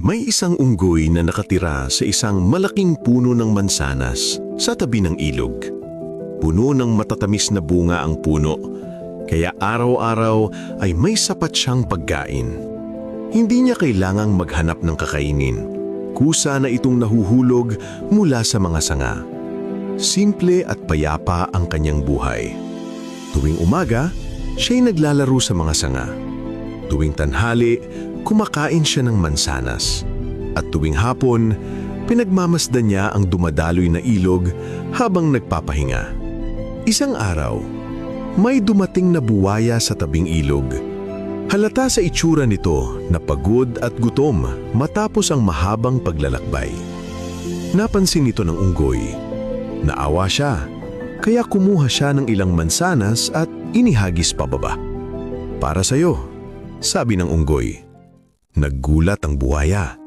May isang unggoy na nakatira sa isang malaking puno ng mansanas sa tabi ng ilog. Puno ng matatamis na bunga ang puno, kaya araw-araw ay may sapat siyang pagkain. Hindi niya kailangang maghanap ng kakainin. Kusa na itong nahuhulog mula sa mga sanga. Simple at payapa ang kanyang buhay. Tuwing umaga, siya'y naglalaro sa mga sanga. Tuwing tanghali, kumakain siya ng mansanas. At tuwing hapon, pinagmamasdan niya ang dumadaloy na ilog habang nagpapahinga. Isang araw, may dumating na buwaya sa tabing ilog. Halata sa itsura nito na pagod at gutom matapos ang mahabang paglalakbay. Napansin nito ng unggoy. Naawa siya, kaya kumuha siya ng ilang mansanas at inihagis pababa. "Para sa'yo," sabi ng unggoy. Naggulat ang buwaya.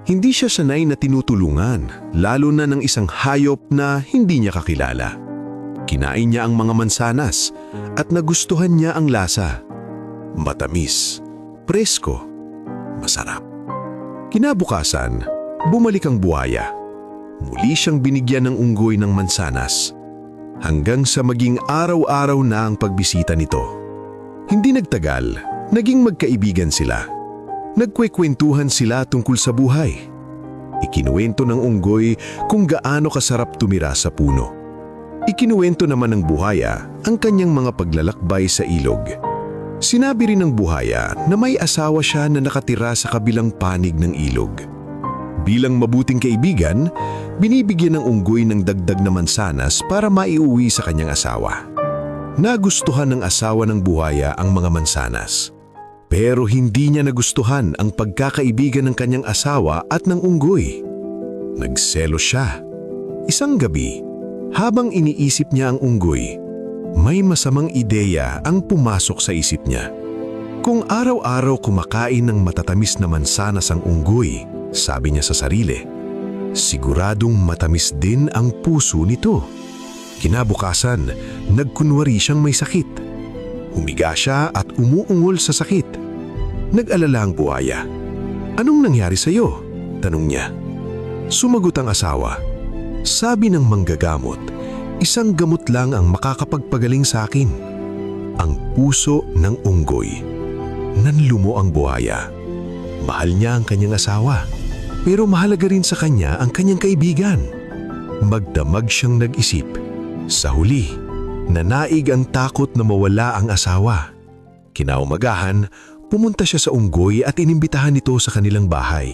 Hindi siya sanay na tinutulungan, lalo na ng isang hayop na hindi niya kakilala. Kinain niya ang mga mansanas at nagustuhan niya ang lasa. Matamis, presko, masarap. Kinabukasan, bumalik ang buhaya. Muli siyang binigyan ng unggoy ng mansanas, hanggang sa maging araw-araw na ang pagbisita nito. Hindi nagtagal, naging magkaibigan sila. Nagkwekwentuhan sila tungkol sa buhay. Ikinuwento ng unggoy kung gaano kasarap tumira sa puno. Ikinuwento naman ng buhaya ang kanyang mga paglalakbay sa ilog. Sinabi rin ng buhaya na may asawa siya na nakatira sa kabilang panig ng ilog. Bilang mabuting kaibigan, binibigyan ng unggoy ng dagdag na mansanas para maiuwi sa kanyang asawa. Nagustuhan ng asawa ng buhaya ang mga mansanas. Pero hindi niya nagustuhan ang pagkakaibigan ng kanyang asawa at ng unggoy. Nagselos siya. Isang gabi, habang iniisip niya ang unggoy, may masamang ideya ang pumasok sa isip niya. Kung araw-araw kumakain ng matatamis na mansanas ang unggoy, sabi niya sa sarili, siguradong matamis din ang puso nito. Kinabukasan, nagkunwari siyang may sakit. Humiga siya at umuungol sa sakit. Nag-alala ang buhaya. "Anong nangyari sa iyo?" tanong niya. Sumagot ang asawa. "Sabi ng manggagamot, isang gamot lang ang makakapagpagaling sa akin. Ang puso ng unggoy." Nanlumo ang buhaya. Mahal niya ang kanyang asawa, pero mahalaga rin sa kanya ang kanyang kaibigan. Magdamag siyang nag-isip. Sa huli, nanaig ang takot na mawala ang asawa. Kinaumagahan, pumunta siya sa unggoy at inimbitahan ito sa kanilang bahay.